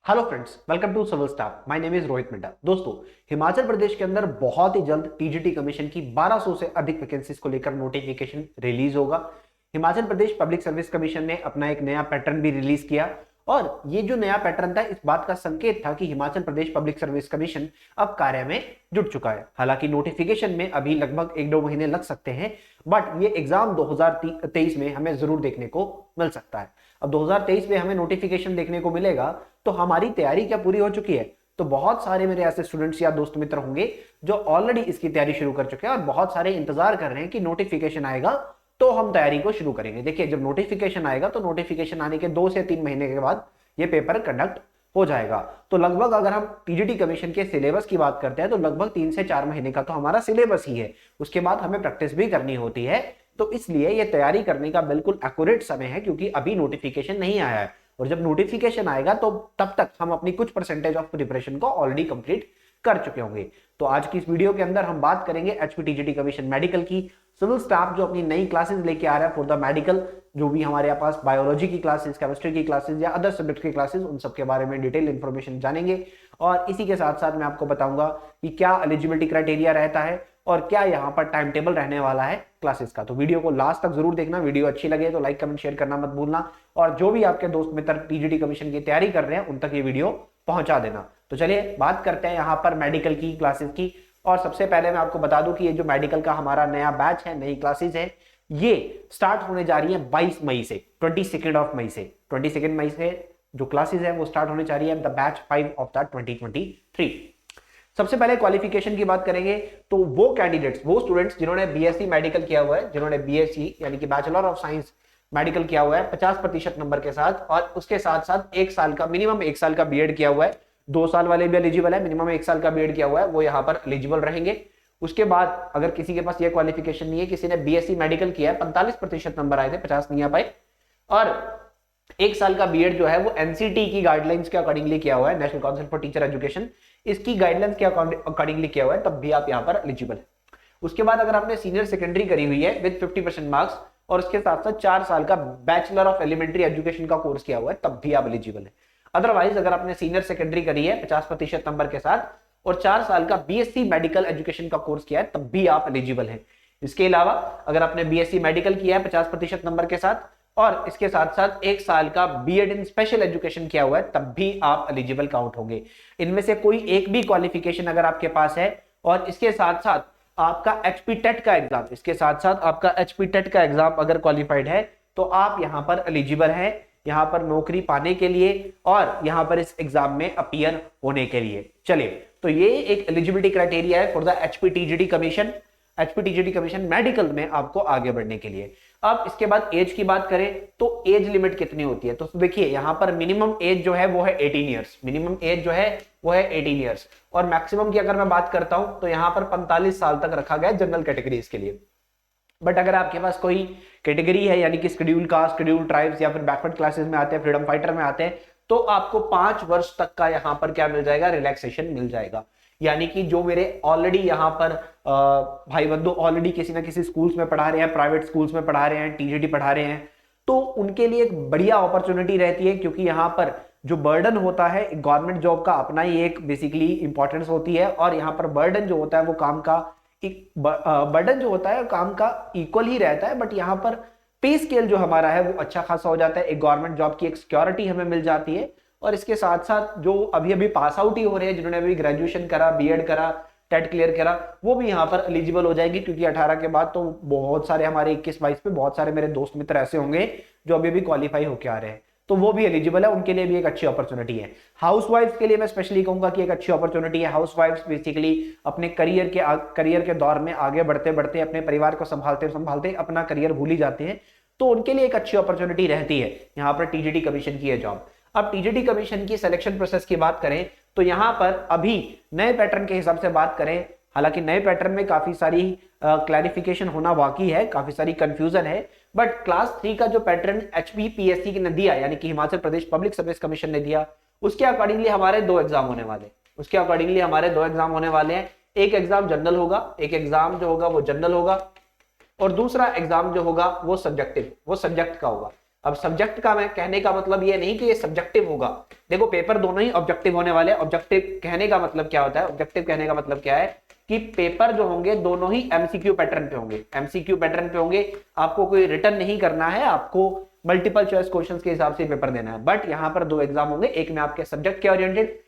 Hello friends, welcome to civil staff. My name is Rohit Midda. दोस्तों, हिमाचल प्रदेश के अंदर बहुत ही जल्द टीजीटी कमीशन की 1200 से अधिक वैकेंसीज को लेकर नोटिफिकेशन रिलीज होगा। Himachal Pradesh public service commission ने अपना एक नया पैटर्न भी रिलीज किया और ये जो नया पैटर्न था इस बात का संकेत था कि Himachal Pradesh public service commission अब कार्य में जुट चुका है। हालांकि नोटिफिकेशन में अभी लगभग 1-2 महीने लग सकते हैं, बट ये एग्जाम 2023 में हमें जरूर देखने को मिल सकता है। अब 2023 में हमें नोटिफिकेशन देखने को मिलेगा तो हमारी तैयारी क्या पूरी हो चुकी है? तो बहुत सारे मेरे ऐसे स्टूडेंट्स या दोस्त मित्र होंगे जो ऑलरेडी इसकी तैयारी शुरू कर चुके हैं और बहुत सारे इंतजार कर रहे हैं कि नोटिफिकेशन आएगा तो हम तैयारी को शुरू करेंगे। देखिए, जब नोटिफिकेशन आएगा तो नोटिफिकेशन आने के 2 से 3 महीने के बाद ये पेपर कंडक्ट हो जाएगा। तो लगभग अगर हम टीजीटी कमीशन के सिलेबस की बात करते हैं तो लगभग 3 से 4 महीने का तो हमारा सिलेबस ही है। उसके बाद हमें प्रैक्टिस भी करनी होती है। तो इसलिए ये तैयारी करने का बिल्कुल एक्यूरेट समय है, क्योंकि अभी नोटिफिकेशन नहीं आया है और जब नोटिफिकेशन आएगा तो तब तक हम अपनी कुछ परसेंटेज ऑफ प्रिपरेशन को ऑलरेडी कंप्लीट कर चुके होंगे। तो आज की इस वीडियो के अंदर हम बात करेंगे एचपीटीजीटी कमीशन मेडिकल की। सिविल स्टाफ जो अपनी नई क्लासेस लेके आ रहा है फॉर द मेडिकल, जो भी हमारे पास बायोलॉजी की क्लासेस, केमिस्ट्री की क्लासेस या अदर सब्जेक्ट की क्लासेस, उन सब के बारे में डिटेल इंफॉर्मेशन जानेंगे। और इसी के साथ साथ मैं आपको बताऊंगा कि क्या एलिजिबिलिटी क्राइटेरिया रहता है और क्या यहाँ पर टाइम टेबल रहने वाला है क्लासेस का। तो वीडियो को लास्ट तक जरूर देखना। वीडियो अच्छी लगे तो लाइक कमेंट शेयर करना मत भूलना और जो भी आपके दोस्त मित्र टीजीटी कमीशन की तैयारी कर रहे हैं उन तक ये वीडियो पहुंचा देना। तो चलिए बात करते हैं यहाँ पर मेडिकल की क्लासेस की। और सबसे पहले मैं आपको बता दूं कि ये जो मेडिकल का हमारा नया बैच है, नई क्लासेस है, ये स्टार्ट होने जा रही है 22 मई से, 22 मई से जो क्लासेस है वो स्टार्ट होने जा रही है द बैच 5 ऑफ द 2023। सबसे पहले क्वालिफिकेशन की बात करेंगे तो वो कैंडिडेट्स, वो स्टूडेंट्स जिन्होंने बीएससी मेडिकल किया हुआ है, जिन्होंने बीएससी यानी कि बैचलर ऑफ साइंस मेडिकल किया हुआ है 50% नंबर के साथ, और उसके साथ साथ 1 साल का, मिनिमम 1 साल का बीएड किया हुआ है। 2 साल वाले भी एलिजिबल है, मिनिमम 1 साल का बीएड किया हुआ है, वो यहाँ पर एलिजिबल रहेंगे। उसके बाद अगर किसी के पास ये क्वालिफिकेशन नहीं है, किसी ने बीएससी मेडिकल किया है, 45% नंबर आए थे, 50 नहीं आ पाए, और 1 साल का बीएड जो है वो एनसीटी की गाइडलाइंस के अकॉर्डिंगली किया हुआ है, national council for teacher education, इसकी गाइडलाइंस के अकॉर्डिंगली किया हुआ है, तब भी आप यहाँ पर एलिजिबल है। उसके बाद अगर आपने सीनियर सेकेंडरी करी हुई है विद 50% मार्क्स और उसके साथ साथ 4 साल का बैचलर ऑफ एलिमेंट्री एजुकेशन का कोर्स किया हुआ है, तब भी आप एलिजिबल है। अदरवाइज अगर आपने सीनियर सेकेंडरी करी है 50% नंबर के साथ और 4 साल का बीएससी मेडिकल एजुकेशन का कोर्स किया है, तब भी आप एलिजिबल है। इसके अलावा अगर आपने बीएससी मेडिकल किया है 50% नंबर के साथ और इसके साथ साथ 1 साल का बीएड इन स्पेशल एजुकेशन किया हुआ है, तब भी आप एलिजिबल काउंट होंगे। इनमें से कोई एक भी क्वालिफिकेशन अगर आपके पास है और इसके साथ साथ आपका एचपी टेट का एग्जाम, इसके साथ साथ आपका एचपी टेट का एग्जाम अगर क्वालिफाइड है तो आप यहां पर एलिजिबल है, यहां पर नौकरी पाने के लिए और यहां पर इस एग्जाम में अपीयर होने के लिए। चलिए, तो ये एक एलिजिबिलिटी क्राइटेरिया है for the HPTGT commission, HPTGT commission medical में आपको आगे बढ़ने के लिए। अब इसके बाद एज की बात करें तो एज लिमिट कितनी होती है, तो देखिए यहां पर मिनिमम एज जो है वो है 18 ईयर्स, मिनिमम एज जो है वो है 18 ईयर्स, और मैक्सिमम की अगर मैं बात करता हूं तो यहां पर 45 साल तक रखा गया जनरल कैटेगरीज के लिए। बट अगर आपके पास कोई कैटेगरी है यानी कि शेड्यूल कास्ट, शेड्यूल ट्राइब्स या फिर बैकवर्ड क्लासेस में आते हैं, फ्रीडम फाइटर में आते हैं, तो आपको 5 वर्ष तक का यहाँ पर क्या मिल जाएगा, रिलैक्सेशन मिल जाएगा। यानी कि जो मेरे ऑलरेडी यहाँ पर भाई बंधु ऑलरेडी किसी ना किसी स्कूल्स में पढ़ा रहे हैं, प्राइवेट स्कूल्स में पढ़ा रहे हैं, टीजीटी पढ़ा रहे हैं, तो उनके लिए एक बढ़िया अपॉर्चुनिटी रहती है, क्योंकि यहाँ पर जो बर्डन होता है गवर्नमेंट जॉब का अपना ही एक बेसिकली इंपॉर्टेंस होती है, और यहाँ पर बर्डन जो होता है वो काम का बर्डन जो होता है काम का इक्वल ही रहता है, बट यहाँ पर पे स्केल जो हमारा है वो अच्छा खासा हो जाता है। एक गवर्नमेंट जॉब की एक सिक्योरिटी हमें मिल जाती है। और इसके साथ साथ जो अभी अभी पास आउट ही हो रहे हैं, जिन्होंने अभी ग्रेजुएशन करा, बीएड करा, टेट क्लियर करा, वो भी यहाँ पर एलिजिबल हो जाएगी, क्योंकि 18 के बाद तो बहुत सारे हमारे 21-22 पे बहुत सारे मेरे दोस्त मित्र ऐसे होंगे जो अभी भी क्वालिफाई होके आ रहे हैं, तो वो भी एलिजिबल है, उनके लिए भी एक अच्छी अपॉर्चुनिटी है। हाउसवाइफ के लिए मैं स्पेशली कहूंगा कि एक अच्छी अपॉर्चुनिटी है। हाउसवाइफ्स बेसिकली अपने करियर के दौर में आगे बढ़ते बढ़ते अपने परिवार को संभालते संभालते अपना करियर भूल ही जाते हैं, तो उनके लिए एक अच्छी अपॉर्चुनिटी रहती है यहाँ पर टीजीटी कमीशन की है जॉब। अब टीजीटी कमीशन की सिलेक्शन प्रोसेस की बात करें तो यहाँ पर अभी नए पैटर्न के हिसाब से बात करें, हालांकि नए पैटर्न में काफी सारी क्लैरिफिकेशन होना बाकी है, काफी सारी कंफ्यूजन है, बट क्लास 3 का जो पैटर्न एचपीपीएससी ने दिया यानी कि Himachal Pradesh public service commission ने दिया, उसके अकॉर्डिंगली हमारे 2 एग्जाम होने वाले हैं। एक एग्जाम जनरल होगा, एक एग्जाम जो होगा वो जनरल होगा, और दूसरा एग्जाम जो होगा वो सब्जेक्टिव, वो सब्जेक्ट का होगा। अब सब्जेक्ट का मैं कहने का मतलब ये नहीं कि ये सब्जेक्टिव होगा, देखो पेपर दोनों ही ऑब्जेक्टिव होने वाले हैं। ऑब्जेक्टिव कहने का मतलब क्या होता है, ऑब्जेक्टिव कहने का मतलब क्या है कि पेपर जो होंगे दोनों ही एमसीक्यू पैटर्न पे होंगे, एमसीक्यू पैटर्न पे होंगे। आपको कोई रिटर्न नहीं करना है, आपको मल्टीपल चॉइस क्वेश्चंस के हिसाब से पेपर देना है। बट यहाँ पर दो एग्जाम होंगे, एक में आपके सब्जेक्ट के ओरिएंटेड।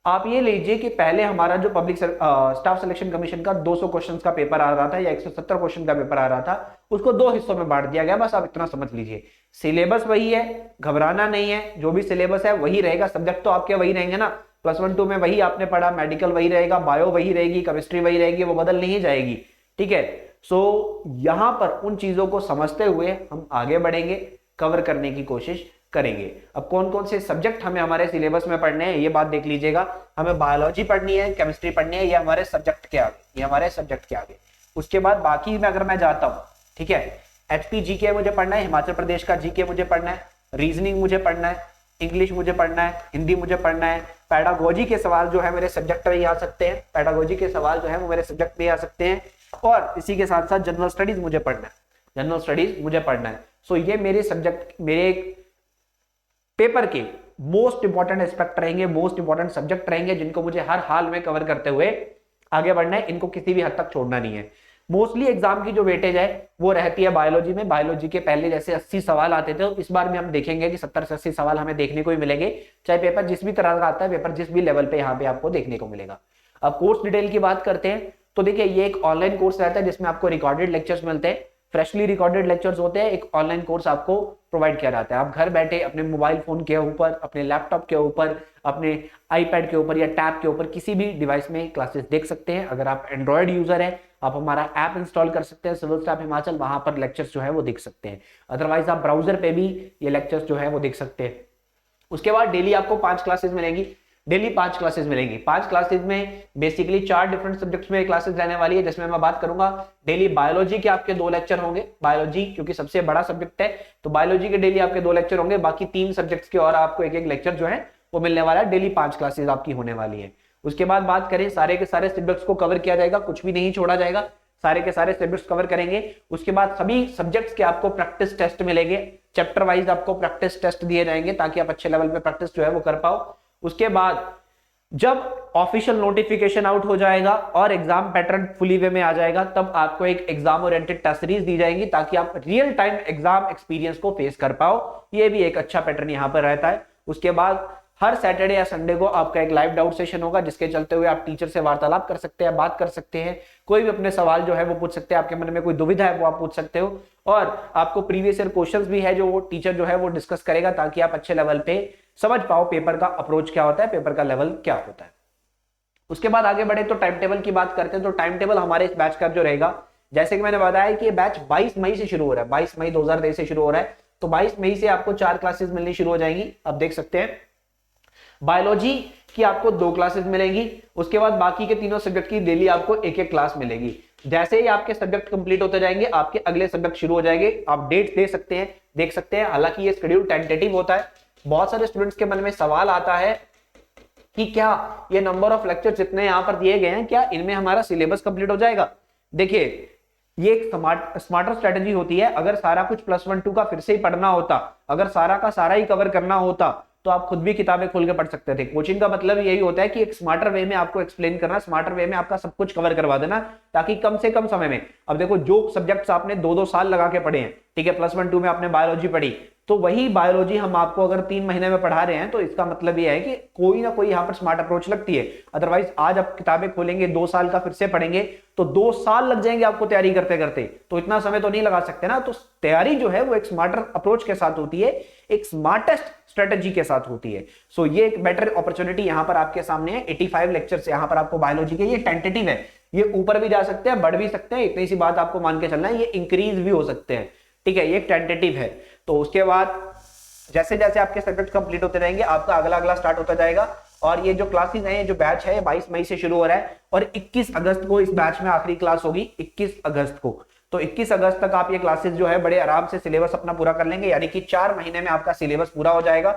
आप ये लीजिए कि पहले हमारा जो पब्लिक स्टाफ सिलेक्शन कमीशन का 200 क्वेश्चंस का पेपर आ रहा था या 170 क्वेश्चन का पेपर आ रहा था, उसको दो हिस्सों में बांट दिया गया। बस आप इतना समझ लीजिए, सिलेबस वही है, घबराना नहीं है, जो भी सिलेबस है वही रहेगा। सब्जेक्ट तो आपके वही रहेंगे ना, +1 2 में वही आपने पढ़ा, मेडिकल वही रहेगा, बायो वही रहेगी, केमिस्ट्री वही रहेगी, वो बदल नहीं जाएगी। ठीक है, सो यहां पर उन चीजों को समझते हुए हम आगे बढ़ेंगे, कवर करने की कोशिश करेंगे। अब कौन कौन से सब्जेक्ट हमें हमारे सिलेबस में पढ़ने हैं ये बात देख लीजिएगा। हमें बायोलॉजी पढ़नी है, केमिस्ट्री पढ़नी है, ये हमारे सब्जेक्ट के आगे, ये हमारे सब्जेक्ट के आगे। उसके बाद बाकी में अगर मैं जाता हूं, ठीक है, एचपी जीके मुझे पढ़ना है, हिमाचल प्रदेश का जीके मुझे पढ़ना है, रीजनिंग मुझे पढ़ना है, इंग्लिश मुझे पढ़ना है, हिंदी मुझे पढ़ना है, पैडागोजी के सवाल जो है मेरे सब्जेक्ट में ही आ सकते हैं, पैडागोजी के सवाल जो है वो मेरे सब्जेक्ट में आ सकते हैं। और इसी के साथ साथ जनरल स्टडीज मुझे पढ़ना है, जनरल स्टडीज मुझे पढ़ना है। सो ये मेरे सब्जेक्ट, मेरे पेपर के मोस्ट इंपॉर्टेंट एस्पेक्ट रहेंगे, मोस्ट इंपॉर्टेंट सब्जेक्ट रहेंगे, जिनको मुझे हर हाल में कवर करते हुए आगे बढ़ना है। इनको किसी भी हद तक छोड़ना नहीं है। मोस्टली एग्जाम की जो वेटेज है वो रहती है बायोलॉजी में। बायोलॉजी के पहले जैसे 80 सवाल आते थे, तो इस बार भी हम देखेंगे कि 70 से 80 सवाल हमें देखने को ही मिलेंगे, चाहे पेपर जिस भी तरह का आता है, पेपर जिस भी लेवल पे यहाँ पे आपको देखने को मिलेगा। अब कोर्स डिटेल की बात करते हैं, तो देखिए ये एक ऑनलाइन कोर्स रहता है जिसमें आपको रिकॉर्डेड लेक्चर्स मिलते हैं, फ्रेशली रिकॉर्डेड लेक्चर्स होते हैं। एक ऑनलाइन कोर्स आपको प्रोवाइड किया जाता है, आप घर बैठे अपने मोबाइल फोन के ऊपर, अपने लैपटॉप के ऊपर, अपने आईपैड के ऊपर या टैब के ऊपर किसी भी डिवाइस में क्लासेस देख सकते हैं। अगर आप एंड्रॉयड यूजर हैं, आप हमारा ऐप इंस्टॉल कर सकते हैं सिविल स्टाफ हिमाचल, वहां पर लेक्चर्स जो है वो देख सकते हैं। अदरवाइज आप ब्राउजर पे भी ये लेक्चर्स जो है वो देख सकते हैं। उसके बाद डेली आपको 5 क्लासेस मिलेंगी, डेली 5 क्लासेस मिलेंगी। 5 क्लासेस में बेसिकली 4 डिफरेंट सब्जेक्ट्स में क्लासेस रहने वाली है, जिसमें मैं बात करूंगा डेली बायोलॉजी के आपके 2 लेक्चर होंगे। बायोलॉजी क्योंकि सबसे बड़ा सब्जेक्ट है, तो बायोलॉजी के डेली आपके 2 लेक्चर होंगे। बाकी 3 सब्जेक्ट्स के और आपको एक लेक्चर जो है वो मिलने वाला है। डेली 5 क्लासेस आपकी होने वाली है। उसके बाद बात करें, सारे के सारे सब्जेक्ट्स को कवर किया जाएगा, कुछ भी नहीं छोड़ा जाएगा, सारे के सारे सब्जेक्ट्स कवर करेंगे। उसके बाद सभी सब्जेक्ट्स के आपको प्रैक्टिस टेस्ट मिलेंगे, चैप्टर वाइज आपको प्रैक्टिस टेस्ट दिए जाएंगे ताकि आप अच्छे लेवल पे प्रैक्टिस जो है वो कर पाओ। उसके बाद जब ऑफिशियल नोटिफिकेशन आउट हो जाएगा और एग्जाम पैटर्न फुली वे में आ जाएगा, तब आपको एक एग्जाम ओरिएंटेड टेस्ट सीरीज दी जाएगी ताकि आप रियल टाइम एग्जाम एक्सपीरियंस को फेस कर पाओ। ये भी एक अच्छा पैटर्न यहां पर रहता है। उसके बाद हर सैटरडे या संडे को आपका एक लाइव डाउट सेशन होगा, जिसके चलते हुए आप टीचर से वार्तालाप कर सकते हैं, बात कर सकते हैं, कोई भी अपने सवाल जो है वो पूछ सकते हैं, आपके मन में कोई दुविधा है वो आप पूछ सकते हो। और आपको प्रीवियस ईयर क्वेश्चंस भी है जो वो टीचर जो है वो डिस्कस करेगा ताकि आप अच्छे लेवल पे समझ पाओ पेपर का अप्रोच क्या होता है, पेपर का लेवल क्या होता है। उसके बाद आगे बढ़े तो टाइम टेबल की बात करते हैं। तो टाइम टेबल हमारे इस बैच का जो रहेगा, जैसे कि मैंने बताया कि ये बैच 22 मई से शुरू हो रहा है, 22 मई 2023 से शुरू हो रहा है। तो 22 मई से आपको 4 क्लासेस मिलनी शुरू हो जाएंगी। आप देख सकते हैं बायोलॉजी की आपको 2 क्लासेस मिलेंगी। उसके बाद बाकी के तीनों सब्जेक्ट की डेली आपको एक एक क्लास मिलेगी। जैसे ही आपके सब्जेक्ट कंप्लीट होते जाएंगे, आपके अगले सब्जेक्ट शुरू हो जाएंगे। आप डेट दे सकते हैं, देख सकते हैं। हालांकि ये शेड्यूल टेंटेटिव होता है। बहुत सारे स्टूडेंट्स के मन में सवाल आता है कि क्या ये नंबर ऑफ लेक्चर जितने यहां पर दिए गए हैं, क्या इनमें हमारा सिलेबस कंप्लीट हो जाएगा? देखिए, ये एक स्मार्टर स्ट्रेटेजी होती है। अगर सारा कुछ +1 2 का फिर से ही पढ़ना होता, अगर सारा का सारा ही कवर करना होता, तो आप खुद भी किताबें खोल के पढ़ सकते थे। कोचिंग का मतलब यही होता है कि एक स्मार्टर वे में आपको एक्सप्लेन करना, स्मार्टर वे में आपका सब कुछ कवर करवा देना, ताकि कम से कम समय में, अब देखो जो सब्जेक्ट्स आपने 2-2 साल लगा के पढ़े हैं, ठीक है, +1 2 में आपने बायोलॉजी पढ़ी, तो वही बायोलॉजी हम आपको अगर 3 महीने में पढ़ा रहे हैं, तो इसका मतलब यह है कि कोई ना कोई यहाँ पर स्मार्ट अप्रोच लगती है। अदरवाइज आज आप किताबें खोलेंगे, 2 साल का फिर से पढ़ेंगे, तो 2 साल लग जाएंगे आपको तैयारी करते करते, तो इतना समय तो नहीं लगा सकते ना। तो तैयारी जो है वो एक स्मार्टर अप्रोच के साथ होती है, एक स्मार्टेस्ट स्ट्रेटेजी के साथ होती है। सो ये एक बेटर अपॉर्चुनिटी यहाँ पर आपके सामने है। 85 लेक्चर्स यहाँ पर आपको बायोलॉजी के, ये टेंटेटिव है, ये ऊपर भी जा सकते हैं, बढ़ भी सकते हैं, इतनी सी बात आपको मान के चलना है, ये इंक्रीज भी हो सकते हैं, ठीक है, ये एक टेंटेटिव है। तो उसके बाद जैसे जैसे आपके सब्जेक्ट कंप्लीट होते रहेंगे, आपका अगला अगला स्टार्ट होता जाएगा। और ये जो क्लासेस हैं, ये जो बैच है, 22 मई से शुरू हो रहा है और 21 अगस्त को इस बैच में आखिरी क्लास होगी, 21 अगस्त को। तो 21 अगस्त तक आप ये क्लासेस जो है बड़े आराम से सिलेबस अपना पूरा कर लेंगे, यानी कि 4 महीने में आपका सिलेबस पूरा हो जाएगा,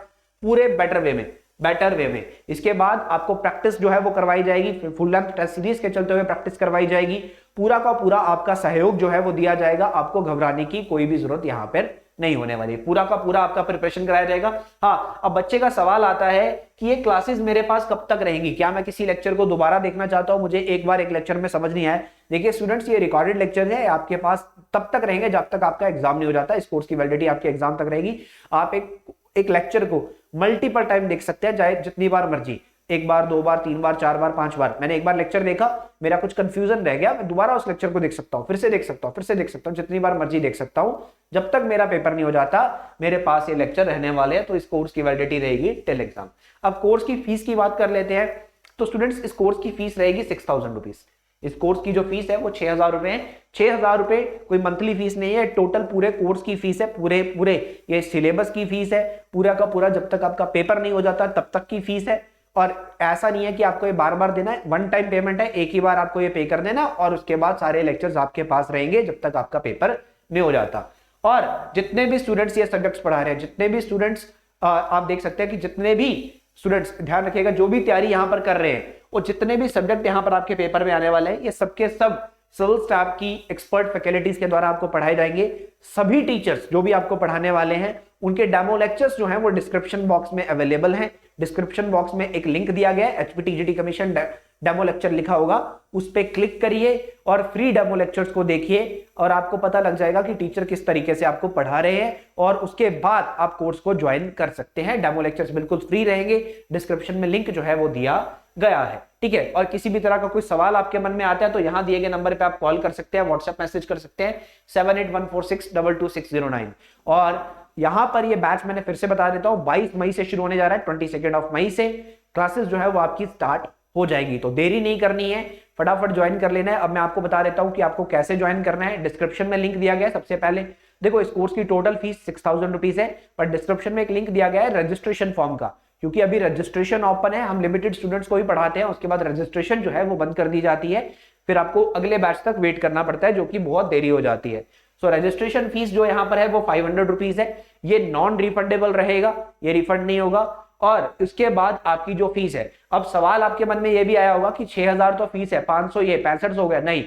पूरे बेटर वे में। इसके बाद आपको प्रैक्टिस जो है वो करवाई जाएगी, फुल लेंथ टेस्ट सीरीज के चलते हुए प्रैक्टिस करवाई जाएगी, पूरा का पूरा आपका सहयोग जो है वो दिया जाएगा। आपको घबराने की कोई भी जरूरत यहाँ पर नहीं होने वाली, पूरा का पूरा आपका प्रिपरेशन कराया जाएगा। हाँ, अब बच्चे का सवाल आता है कि ये क्लासेस मेरे पास कब तक रहेंगी, क्या मैं किसी लेक्चर को दोबारा देखना चाहता हूं, मुझे एक बार एक लेक्चर में समझ नहीं आया। देखिए स्टूडेंट्स, ये रिकॉर्डेड लेक्चर है, आपके पास तब तक रहेंगे जब तक आपका एग्जाम नहीं हो जाता। इस कोर्स की वैलिडिटी आपके एग्जाम तक रहेगी। आप एक लेक्चर को मल्टीपल टाइम देख सकते हैं, चाहे जितनी बार मर्जी, एक बार, दो बार, तीन बार, चार बार, पांच बार। मैंने एक बार लेक्चर देखा, मेरा कुछ कंफ्यूजन रह गया, मैं दोबारा उस लेक्चर को देख सकता हूं, फिर से देख सकता हूं, फिर से देख सकता हूं, जितनी बार मर्जी देख सकता हूं। जब तक मेरा पेपर नहीं हो जाता मेरे पास ये लेक्चर रहने वाले हैं। तो इस कोर्स की वैलिडिटी रहेगी टिल एग्जाम। अब कोर्स की फीस की बात कर लेते हैं। तो स्टूडेंट्स, इस कोर्स की फीस रहेगी 6000 रुपीज। इस कोर्स की जो फीस है वो 6000 रुपए है। 6000 रुपए कोई मंथली फीस नहीं है, टोटल पूरे कोर्स की फीस है, पूरे ये सिलेबस की फीस है, पूरा का पूरा जब तक आपका पेपर नहीं हो जाता तब तक की फीस है। और ऐसा नहीं है कि आपको ये बार बार देना है, वन टाइम पेमेंट है, एक ही बार आपको ये पे कर देना और उसके बाद सारे लेक्चर्स आपके पास रहेंगे जब तक आपका पेपर नहीं हो जाता। और जितने भी स्टूडेंट्स ये सब्जेक्ट्स पढ़ा रहे हैं, जितने भी स्टूडेंट्स आप देख सकते हैं कि जितने भी स्टूडेंट्स, ध्यान रखिएगा, जो भी तैयारी यहां पर कर रहे हैं और जितने भी सब्जेक्ट यहां पर आपके पेपर में आने वाले हैं, ये सबके सब सिविल स्टाफ की एक्सपर्ट फैकल्टीज के द्वारा आपको पढ़ाए जाएंगे। सभी टीचर्स जो भी आपको पढ़ाने वाले हैं उनके डेमो लेक्चर्स जो हैं वो डिस्क्रिप्शन बॉक्स में अवेलेबल हैं। डिस्क्रिप्शन बॉक्स में एक लिंक दिया गया है, एचपीटीजीटी कमीशन डेमो लेक्चर लिखा होगा, उस पर क्लिक करिए और फ्री डेमो लेक्चर्स को देखिए और आपको पता लग जाएगा कि टीचर किस तरीके से आपको पढ़ा रहे हैं। और उसके बाद आप कोर्स को ज्वाइन कर सकते हैं। डेमो लेक्चर्स बिल्कुल फ्री रहेंगे, डिस्क्रिप्शन में लिंक जो है वो दिया गया है, ठीक है। और किसी भी तरह का कोई सवाल आपके मन में आता है तो यहां दिए गए नंबर पे आप कॉल कर सकते हैं, व्हाट्सएप मैसेज कर सकते हैं 7814622609। और यहां पर ये बैच मैंने फिर से बता देता हूं, 22 मई से शुरू होने जा रहा है, 22 ऑफ मई से क्लासेस जो है वो आपकी स्टार्ट हो जाएगी। तो देरी नहीं करनी है, फटाफट ज्वाइन कर लेना है। अब मैं आपको बता देता हूं कि आपको कैसे ज्वाइन करना है। डिस्क्रिप्शन में लिंक दिया गया है। सबसे पहले देखो, इस कोर्स की टोटल फीस 6000 रुपीज है, पर डिस्क्रिप्शन में एक लिंक दिया गया है रजिस्ट्रेशन फॉर्म का, क्योंकि अभी रजिस्ट्रेशन ओपन है, हम लिमिटेड स्टूडेंट्स को ही पढ़ाते हैं, उसके बाद रजिस्ट्रेशन जो है वो बंद कर दी जाती है, फिर आपको अगले बैच तक वेट करना पड़ता है, जो कि बहुत देरी हो जाती है। सो रजिस्ट्रेशन फीस जो यहाँ पर है वो 500 रुपीज है, ये नॉन रिफंडेबल रहेगा, ये रिफंड नहीं होगा। और इसके बाद आपकी जो फीस है, अब सवाल आपके मन में ये भी आया होगा कि 6000 तो फीस है, 500 ये 65 हो गया, नहीं,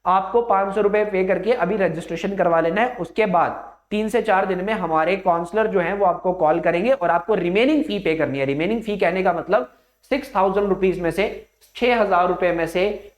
आपको 500 रुपए पे करके अभी रजिस्ट्रेशन करवा लेना है। उसके बाद 3 से 4 दिन में हमारे काउंसलर जो है वो आपको कॉल करेंगे और आपको रिमेनिंग फी पे करनी है। रिमेनिंग फी कहने का मतलब 6000 रुपीज में से 6000 रुपए में से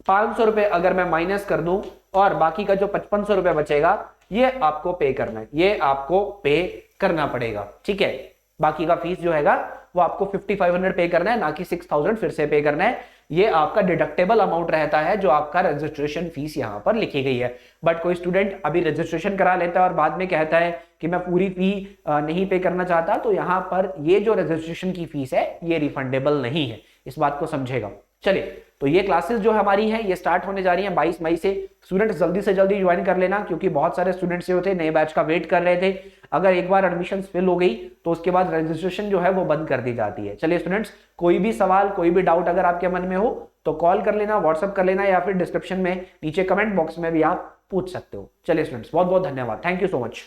500 रुपए अगर मैं माइनस कर दूं और बाकी का जो 5500 रुपए बचेगा ये आपको पे करना है, ये आपको पे करना पड़ेगा, ठीक है। बाकी का फीस जो हैगा वो आपको 5500 पे करना है, ना कि 6000 फिर से पे करना है। ये आपका डिडक्टेबल अमाउंट रहता है जो आपका रजिस्ट्रेशन फीस यहां पर लिखी गई है। बट कोई स्टूडेंट अभी रजिस्ट्रेशन करा लेता है और बाद में कहता है कि मैं पूरी फी नहीं पे करना चाहता, तो यहां पर ये जो रजिस्ट्रेशन की फीस है ये रिफंडेबल नहीं है, इस बात को समझेगा। चलिए, तो ये क्लासेस जो हमारी हैं ये स्टार्ट होने जा रही हैं 22 मई से। स्टूडेंट्स जल्दी से जल्दी ज्वाइन कर लेना, क्योंकि बहुत सारे स्टूडेंट्स जो थे नए बैच का वेट कर रहे थे। अगर एक बार एडमिशन फिल हो गई तो उसके बाद रजिस्ट्रेशन जो है वो बंद कर दी जाती है। चलिए स्टूडेंट्स, कोई भी सवाल, कोई भी डाउट अगर आपके मन में हो तो कॉल कर लेना, व्हाट्सअप कर लेना, या फिर डिस्क्रिप्शन में नीचे कमेंट बॉक्स में भी आप पूछ सकते हो। चलिए स्टूडेंट्स, बहुत बहुत धन्यवाद, थैंक यू सो मच।